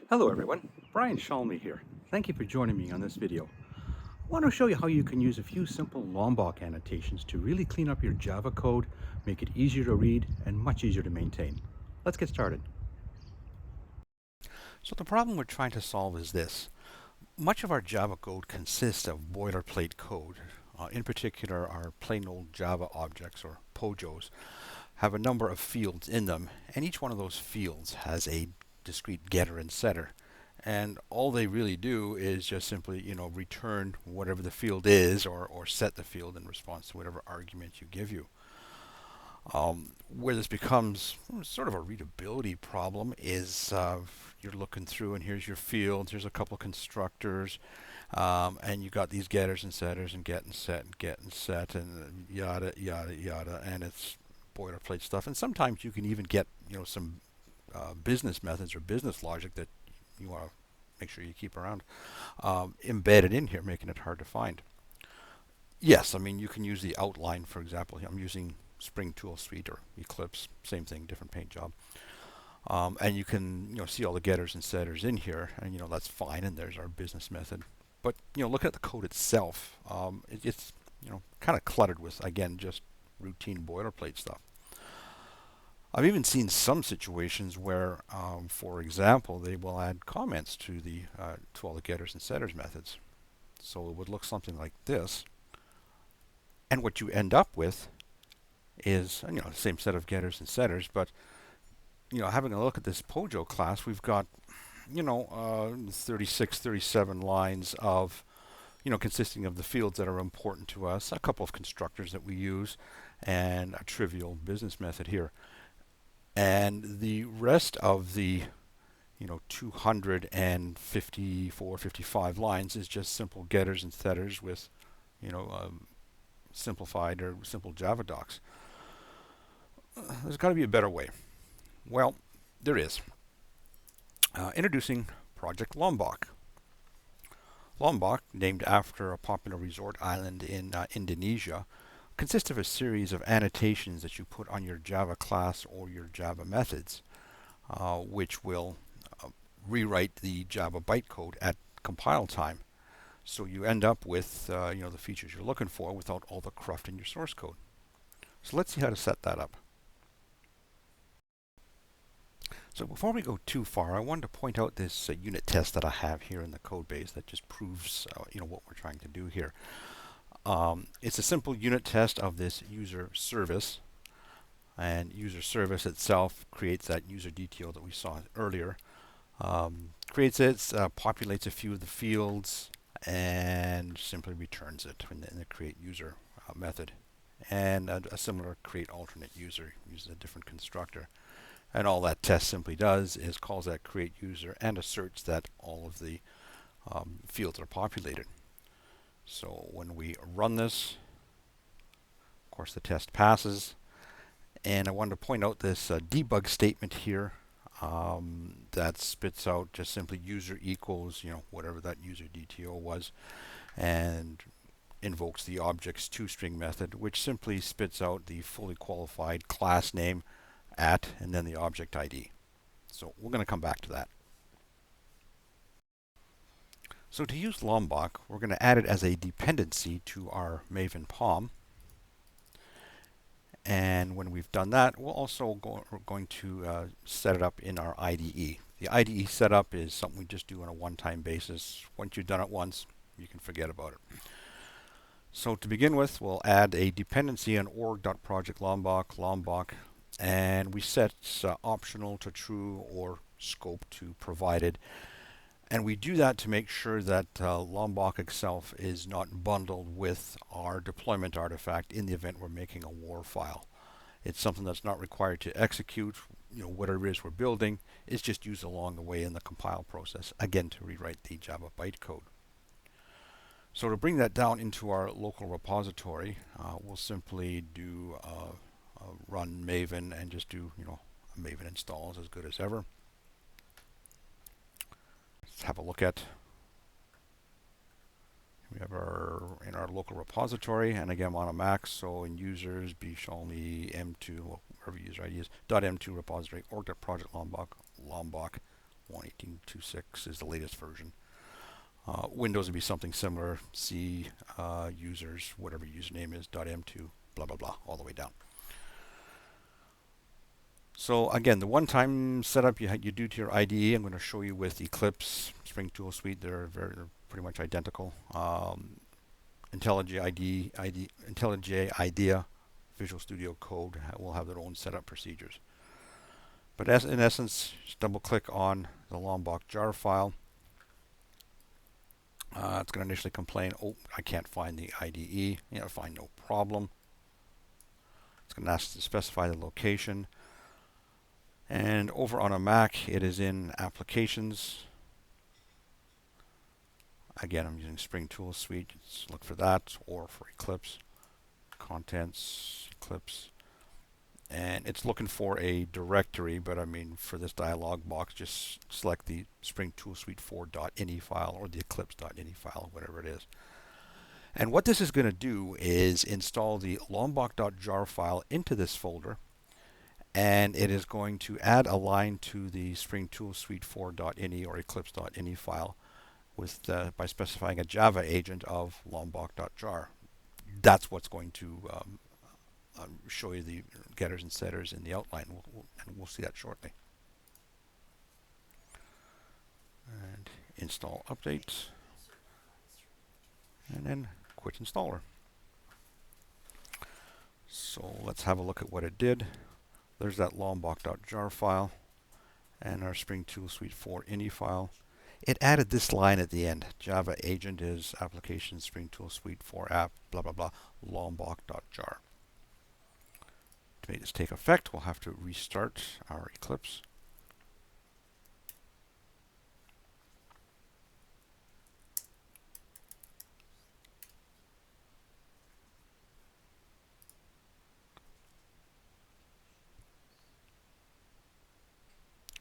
Hello everyone, Brian Shalmy here. Thank you for joining me on this video. I want to show you how you can use a few simple Lombok annotations to really clean up your Java code, make it easier to read and much easier to maintain. Let's get started. So the problem we're trying to solve is this. Much of our Java code consists of boilerplate code. In particular, our plain old Java objects, or POJOs, have a number of fields in them, and each one of those fields has a discrete getter and setter. And all they really do is just simply, return whatever the field is, or set the field in response to whatever argument you give you. Where this becomes sort of a readability problem is you're looking through and here's your fields, here's a couple constructors, and you got these getters and setters and get and set and yada yada yada, and it's boilerplate stuff. And sometimes you can even get some business methods or business logic that you want to make sure you keep around embedded in here, making it hard to find. Yes, I mean you can use the outline, for example. I'm using Spring Tool Suite or Eclipse, same thing, different paint job. And you can see all the getters and setters in here, and that's fine. And there's our business method. But look at the code itself. It's kind of cluttered with, again, just routine boilerplate stuff. I've even seen some situations where, for example, they will add comments to all the getters and setters methods. So it would look something like this. And what you end up with is the same set of getters and setters, but having a look at this POJO class, we've got 36, 37 lines of consisting of the fields that are important to us, a couple of constructors that we use, and a trivial business method here. And the rest of the 254, 55 lines is just simple getters and setters with simplified or simple Java docs. There's got to be a better way. Well, there is. Introducing Project Lombok. Lombok, named after a popular resort island in Indonesia, consists of a series of annotations that you put on your Java class or your Java methods, which will rewrite the Java bytecode at compile time. So you end up with the features you're looking for without all the cruft in your source code. So let's see how to set that up. So before we go too far, I wanted to point out this unit test that I have here in the code base that just proves what we're trying to do here. It's a simple unit test of this user service, and user service itself creates that user DTO that we saw earlier. Creates it, populates a few of the fields, and simply returns it in the create user method. And a similar create alternate user uses a different constructor. And all that test simply does is calls that create user and asserts that all of the fields are populated. So when we run this, of course the test passes. And I wanted to point out this debug statement here that spits out just simply user equals, whatever that user DTO was, and invokes the object's toString method, which simply spits out the fully qualified class name at and then the object ID. So we're going to come back to that. So to use Lombok, we're going to add it as a dependency to our Maven POM. And when we've done that, we're going to set it up in our IDE. The IDE setup is something we just do on a one-time basis. Once you've done it once, you can forget about it. So to begin with, we'll add a dependency on org.projectlombok, and we set optional to true or scope to provided. And we do that to make sure that Lombok itself is not bundled with our deployment artifact in the event we're making a war file. It's something that's not required to execute whatever it is we're building. It's just used along the way in the compile process, again to rewrite the Java bytecode. So to bring that down into our local repository, we'll simply do run Maven and just do a Maven install is as good as ever. Let's have a look at. We have in our local repository, and again I'm on a Mac, so in users bshalmy m2, whatever user ID is, .m2 repository org.projectlombok, Lombok, 1.18.2.6 is the latest version. Windows would be something similar. C users, whatever username is, .m2, blah, blah, blah, all the way down. So again, the one-time setup you do to your IDE, I'm going to show you with Eclipse, Spring Tool Suite. They're pretty much identical. IntelliJ IDEA, Visual Studio Code will have their own setup procedures. But in essence, just double-click on the Lombok jar file. It's going to initially complain, oh, I can't find the IDE. Fine, no problem. It's going to ask to specify the location. And over on a Mac, it is in Applications. Again, I'm using Spring Tool Suite. Let's look for that, or for Eclipse. Contents, Eclipse. And it's looking for a directory, but I mean, for this dialog box, just select the Spring Tool Suite 4.ini file or the Eclipse.ini file, whatever it is. And what this is going to do is install the lombok.jar file into this folder, and it is going to add a line to the Spring Tool Suite 4.ini or Eclipse.ini file with by specifying a Java agent of lombok.jar. That's what's going to show you the getters and setters in the outline, and we'll see that shortly. And install updates, and then quit installer. So let's have a look at what it did. There's that lombok.jar file and our Spring Tool Suite 4.ini file. It added this line at the end. Java agent is application Spring Tool Suite 4 app, blah, blah, blah, lombok.jar. To make this take effect, we'll have to restart our Eclipse.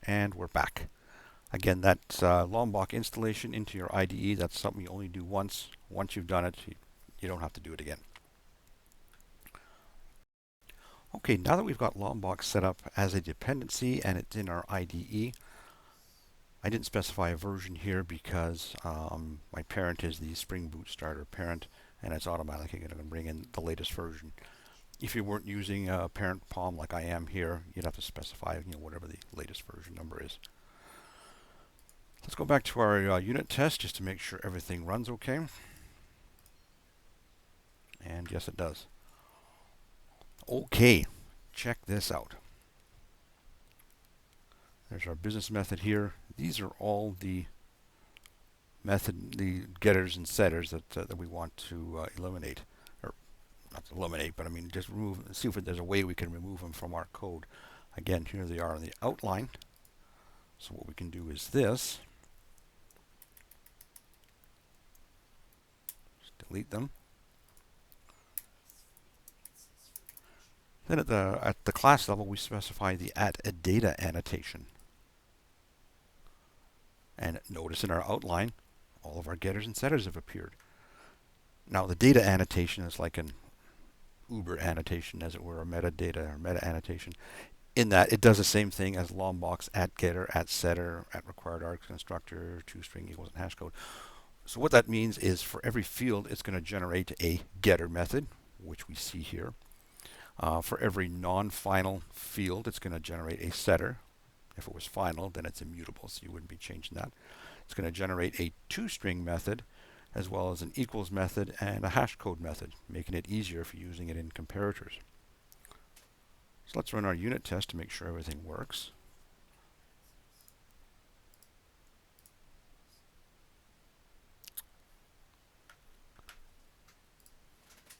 And we're back. Again, that's Lombok installation into your IDE. That's something you only do once. Once you've done it, you don't have to do it again. Okay, now that we've got Lombok set up as a dependency and it's in our IDE, I didn't specify a version here because my parent is the Spring Boot starter parent, and it's automatically going to bring in the latest version. If you weren't using a parent POM like I am here, you'd have to specify whatever the latest version number is. Let's go back to our unit test just to make sure everything runs okay. And yes, it does. Okay, check this out. There's our business method here. These are all the getters and setters that we want to eliminate, or not eliminate, but I mean just remove. See if there's a way we can remove them from our code. Again, here they are in the outline. So what we can do is this. Just delete them. Then at the class level, we specify the @data annotation. And notice in our outline, all of our getters and setters have appeared. Now the data annotation is like an Uber annotation, as it were, a metadata or meta annotation, in that it does the same thing as Lombok's @getter, @setter, @required constructor, toString equals and hash code. So what that means is for every field, it's going to generate a getter method, which we see here. For every non-final field, it's going to generate a setter. If it was final, then it's immutable, so you wouldn't be changing that. It's going to generate a toString method, as well as an equals method and a hash code method, making it easier if you're using it in comparators. So let's run our unit test to make sure everything works.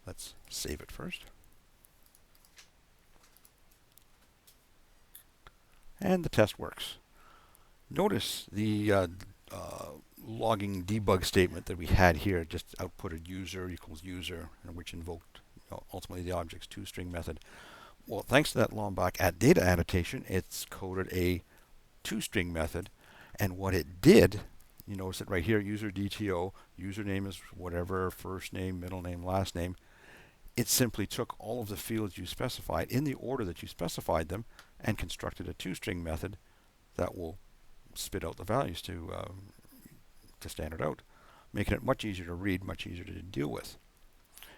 Let's save it first. And the test works. Notice the logging debug statement that we had here just outputted user equals user, which invoked ultimately the object's toString method. Well, thanks to that Lombok @data annotation, it's coded a toString method, and what it did, you notice it right here, user DTO, username is whatever, first name, middle name, last name. It simply took all of the fields you specified in the order that you specified them and constructed a toString method that will spit out the values to standard out, making it much easier to read, much easier to deal with.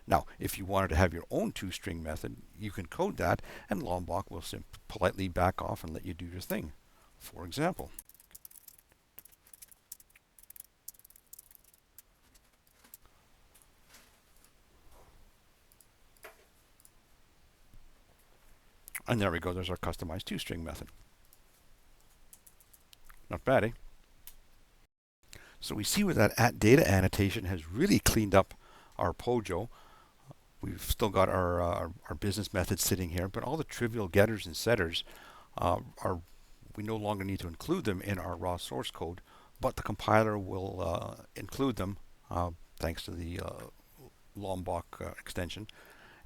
Now, if you wanted to have your own two-string method, you can code that, and Lombok will politely back off and let you do your thing. For example, and there we go, there's our customized two-string method. Not bad, eh? So we see with that data annotation has really cleaned up our POJO. We've still got our business methods sitting here, but all the trivial getters and setters are we no longer need to include them in our raw source code, but the compiler will include them thanks to the Lombok extension,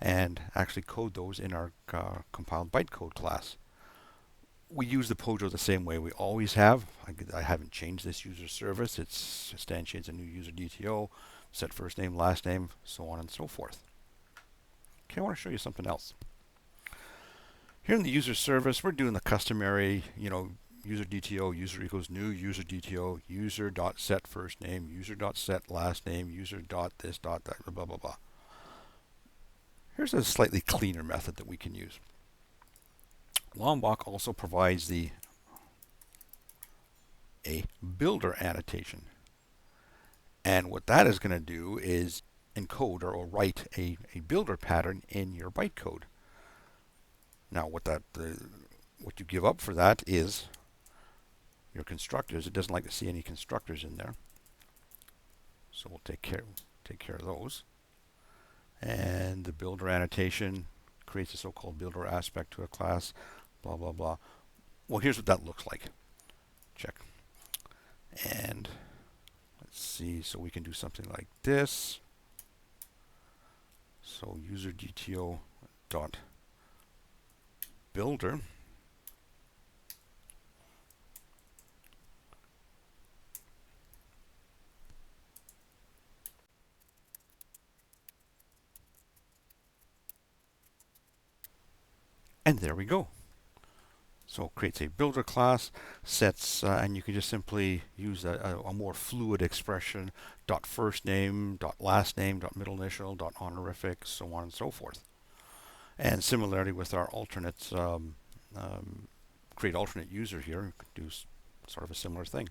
and actually code those in our compiled bytecode class. We use the POJO the same way we always have. I haven't changed this user service. It's instantiates a new user DTO, set first name, last name, so on and so forth. Okay, I want to show you something else. Here in the user service, we're doing the customary, user DTO, user equals new user DTO, user dot set first name, user dot set last name, user dot this dot that, blah, blah, blah. Here's a slightly cleaner method that we can use. Lombok also provides a builder annotation. And what that is going to do is encode or write a builder pattern in your bytecode. Now what you give up for that is your constructors. It doesn't like to see any constructors in there. So we'll take care of those. And the builder annotation creates a so-called builder aspect to a class, blah, blah, blah. Well, here's what that looks like. Check. And let's see, so we can do something like this. So user DTO dot builder. And there we go. So it creates a builder class, sets, and you can just simply use a more fluid expression, dot first name, dot last name, dot middle initial, dot honorific, so on and so forth. And similarly with our alternate, create alternate user here, you could do sort of a similar thing.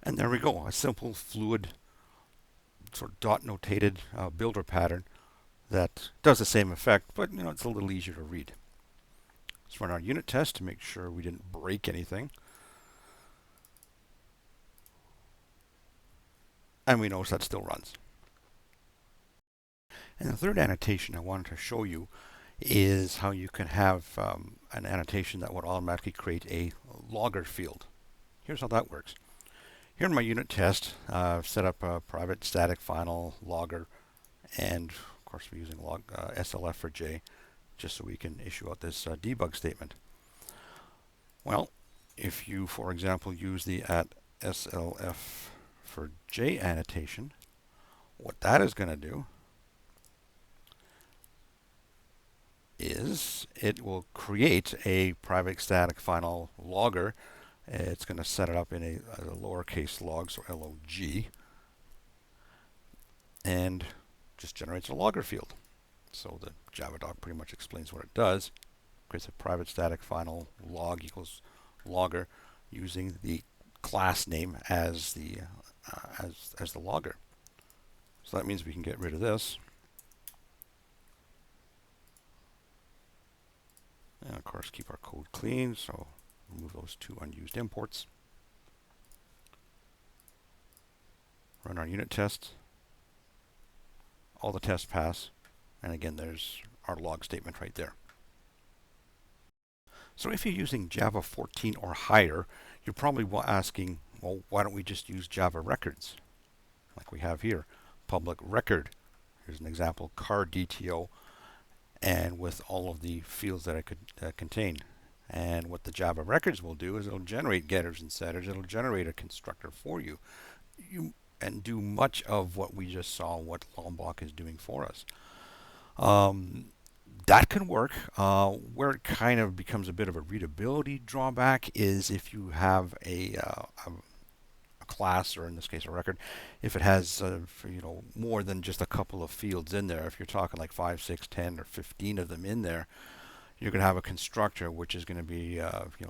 And there we go, a simple, fluid, sort of dot notated builder pattern that does the same effect, but it's a little easier to read. Let's run our unit test to make sure we didn't break anything. And we notice that still runs. And the third annotation I wanted to show you is how you can have an annotation that would automatically create a logger field. Here's how that works. Here in my unit test, I've set up a private static final logger, and of course we're using SLF for J, just so we can issue out this debug statement. Well, if you, for example, use the @SLF for J annotation, what that is going to do is it will create a private static final logger. It's going to set it up in a lowercase log, so log, and just generates a logger field. So the Java doc pretty much explains what it does. Creates a private static final log equals logger using the class name as the logger. So that means we can get rid of this. And of course keep our code clean, so remove those two unused imports. Run our unit test. All the tests pass. And again, there's our log statement right there. So if you're using Java 14 or higher, you're probably asking, well, why don't we just use Java records? Like we have here, public record. Here's an example, car DTO, and with all of the fields that it could contain. And what the Java records will do is it'll generate getters and setters. It'll generate a constructor for you, and do much of what we just saw, what Lombok is doing for us. Um, that can work. Where it kind of becomes a bit of a readability drawback is if you have a class, or in this case a record, if it has more than just a couple of fields in there. If you're talking like 5, 6, 10, or 15 of them in there, you're going to have a constructor which is going to be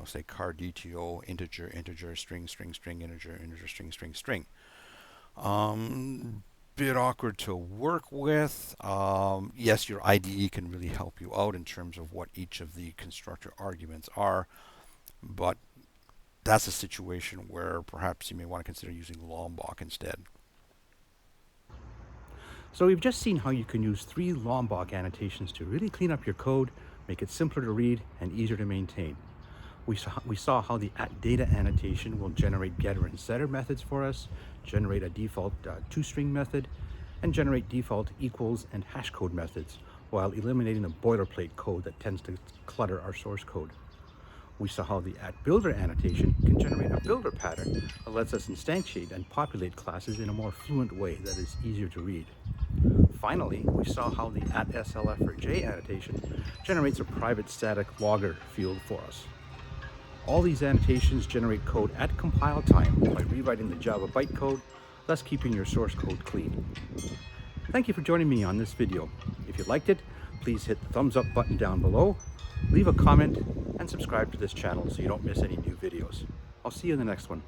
say car DTO, integer, integer, string, string, string, integer, integer, string, string, string. Bit awkward to work with. Yes, your IDE can really help you out in terms of what each of the constructor arguments are, but that's a situation where perhaps you may want to consider using Lombok instead. So we've just seen how you can use 3 Lombok annotations to really clean up your code, make it simpler to read and easier to maintain. We saw how the @data annotation will generate getter and setter methods for us, generate a default toString method, and generate default equals and hash code methods, while eliminating the boilerplate code that tends to clutter our source code. We saw how the @builder annotation can generate a builder pattern that lets us instantiate and populate classes in a more fluent way that is easier to read. Finally, we saw how the @slf or j annotation generates a private static logger field for us. All these annotations generate code at compile time by rewriting the Java bytecode, thus keeping your source code clean. Thank you for joining me on this video. If you liked it, please hit the thumbs up button down below, leave a comment, and subscribe to this channel so you don't miss any new videos. I'll see you in the next one.